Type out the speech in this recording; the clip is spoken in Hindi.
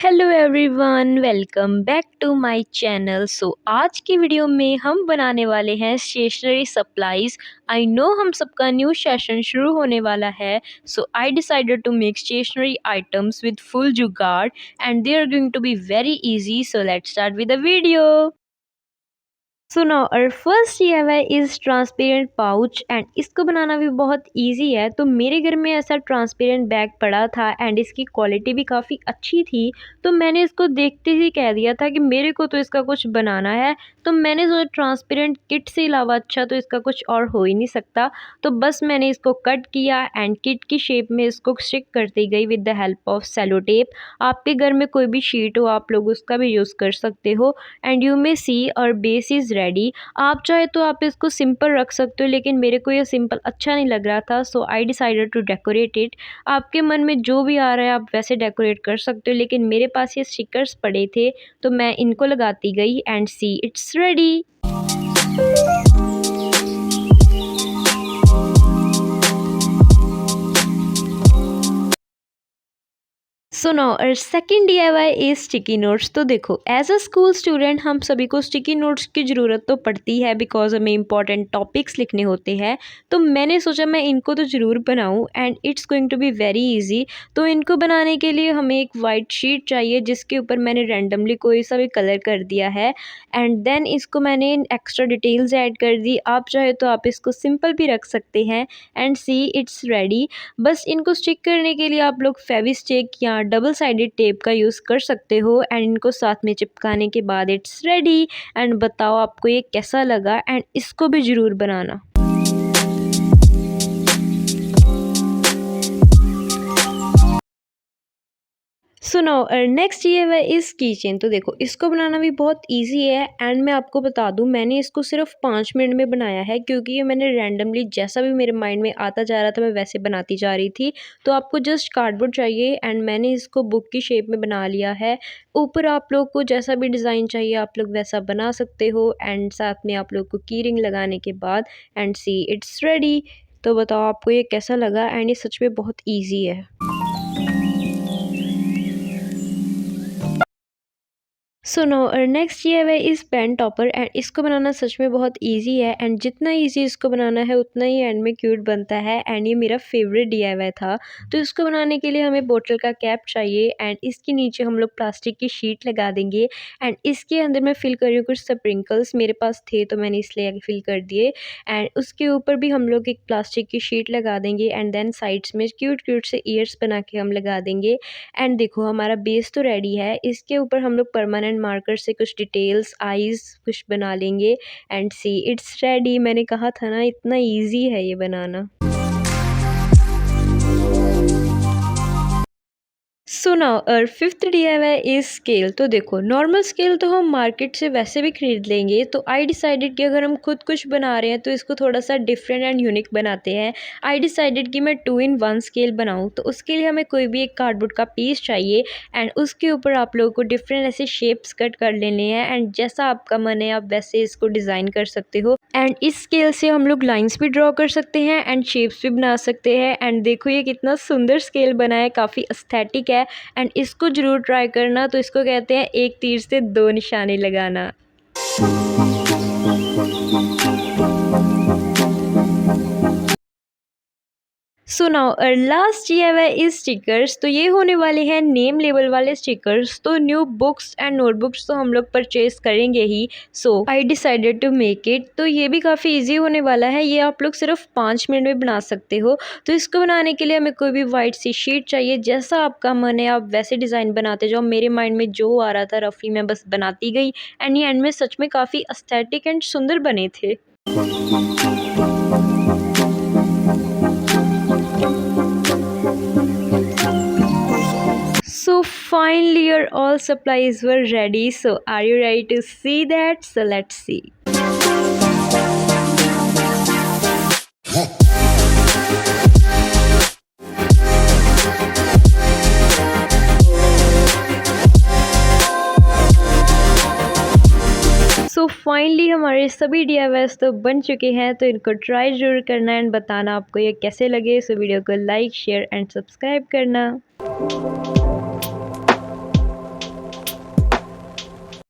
Hello everyone, welcome back to my channel. आज की वीडियो में हम बनाने वाले हैं स्टेशनरी सप्लाईज। आई नो हम सबका न्यू सेशन शुरू होने वाला है, so I decided to make stationery items with full jugaad and they are going to be very easy. So let's start with the video. So now our first DIY is transparent pouch and इसको बनाना भी बहुत इजी है। तो मेरे घर में ऐसा ट्रांसपेरेंट बैग पड़ा था एंड इसकी क्वालिटी भी काफ़ी अच्छी थी, तो मैंने इसको देखते ही कह दिया था कि मेरे को तो इसका कुछ बनाना है। तो मैंने सोचा ट्रांसपेरेंट किट से अलावा अच्छा तो इसका कुछ और हो ही नहीं सकता। तो बस मैंने इसको कट किया एंड किट की शेप में इसको स्टिक करती गई with the help of sellotape. आपके घर में कोई भी शीट हो आप लोग उसका भी यूज़ कर सकते हो। एंड यू मे सी और बेस इज़ रेडी। आप चाहे तो आप इसको सिंपल रख सकते हो, लेकिन मेरे को ये सिंपल अच्छा नहीं लग रहा था, so I decided to decorate it. आपके मन में जो भी आ रहा है आप वैसे डेकोरेट कर सकते हो, लेकिन मेरे पास ये स्टिकर्स पड़े थे तो मैं इनको लगाती गई and see it's ready. So now our second DIY is sticky notes. तो देखो एज अ स्कूल स्टूडेंट हम सभी को स्टिकी नोट्स की ज़रूरत तो पड़ती है, बिकॉज हमें इंपॉर्टेंट टॉपिक्स लिखने होते हैं। तो मैंने सोचा मैं इनको तो ज़रूर बनाऊं and it's going to be very easy. तो इनको बनाने के लिए हमें एक वाइट शीट चाहिए जिसके ऊपर मैंने रैंडमली कोई सा भी कलर कर दिया है एंड देन इसको मैंने एक्स्ट्रा डिटेल्स ऐड कर दी। आप चाहे तो आप इसको सिंपल भी रख सकते हैं एंड सी इट्स रेडी। बस इनको स्टिक करने के लिए आप लोग फेविस्टिक या डबल साइडेड टेप का यूज़ कर सकते हो एंड इनको साथ में चिपकाने के बाद इट्स रेडी। एंड बताओ आपको ये कैसा लगा एंड इसको भी ज़रूर बनाना। So now next DIY is keychain. तो देखो इसको बनाना भी बहुत इजी है एंड मैं आपको बता दूं मैंने इसको सिर्फ 5 मिनट में बनाया है, क्योंकि ये मैंने रैंडमली जैसा भी मेरे माइंड में आता जा रहा था मैं वैसे बनाती जा रही थी। तो आपको जस्ट कार्डबोर्ड चाहिए एंड मैंने इसको बुक की शेप में बना लिया है। ऊपर आप लोग को जैसा भी डिज़ाइन चाहिए आप लोग वैसा बना सकते हो एंड साथ में आप लोग को की रिंग लगाने के बाद एंड सी इट्स रेडी। तो बताओ आपको ये कैसा लगा एंड ये सच में बहुत ईजी है। सो नो और next DIY is pen topper and इसको बनाना सच में बहुत इजी है एंड जितना इजी इसको बनाना है उतना ही एंड में क्यूट बनता है एंड ये मेरा फेवरेट DIY था। तो इसको बनाने के लिए हमें बोतल का कैप चाहिए एंड इसके नीचे हम लोग प्लास्टिक की शीट लगा देंगे एंड इसके अंदर मैं फिल कर रही हूँ कुछ स्प्रिंकल्स, मेरे पास थे तो मैंने इसलिए आगे फिल कर दिए। एंड उसके ऊपर भी हम लोग एक प्लास्टिक की शीट लगा देंगे एंड देन साइड्स में क्यूट क्यूट से ईयर्स बना के हम लगा देंगे। एंड देखो हमारा बेस तो रेडी है, इसके ऊपर हम लोग परमानेंट मार्कर से कुछ डिटेल्स आईज कुछ बना लेंगे एंड सी इट्स रेडी। मैंने कहा था ना इतना इजी है ये बनाना। सो नाउ और फिफ्थ DIY इज स्केल। तो देखो नॉर्मल स्केल तो हम मार्केट से वैसे भी खरीद लेंगे, तो आई डिसाइडेड कि अगर हम खुद कुछ बना रहे हैं तो इसको थोड़ा सा डिफरेंट एंड यूनिक बनाते हैं। आई डिसाइडेड कि मैं 2-in-1 स्केल बनाऊं। तो उसके लिए हमें कोई भी एक कार्डबोर्ड का पीस चाहिए एंड उसके ऊपर आप लोगों को डिफरेंट ऐसे शेप्स कट कर लेने हैं एंड जैसा आपका मन है आप वैसे इसको डिज़ाइन कर सकते हो। एंड इस स्केल से हम लोग लाइंस भी ड्रॉ कर सकते हैं एंड शेप्स भी बना सकते हैं। एंड देखो ये कितना सुंदर स्केल बना है, काफ़ी एस्थेटिक है एंड इसको ज़रूर ट्राई करना। तो इसको कहते हैं एक तीर से दो निशाने लगाना। So now our last DIY is stickers. तो ये होने वाले हैं नेम लेबल वाले स्टिकर्स। तो न्यू बुक्स एंड नोटबुक्स तो हम लोग परचेज करेंगे ही, so I decided to make it. तो ये भी काफ़ी इजी होने वाला है, ये आप लोग सिर्फ 5 मिनट में बना सकते हो। तो इसको बनाने के लिए हमें कोई भी वाइट सी शीट चाहिए, जैसा आपका मन है आप वैसे डिज़ाइन बनाते जाओ। मेरे माइंड में जो आ रहा था रफली मैं बस बनाती गई एंड ये एंड में सच में काफ़ी एस्थेटिक एंड सुंदर बने थे। So finally your all supplies were ready. So are you ready to see that? So let's see. So finally हमारे सभी DIYs तो बन चुके हैं, तो इनको ट्राई ज़रूर करना एंड बताना आपको ये कैसे लगे। सो वीडियो को लाइक शेयर एंड सब्सक्राइब करना।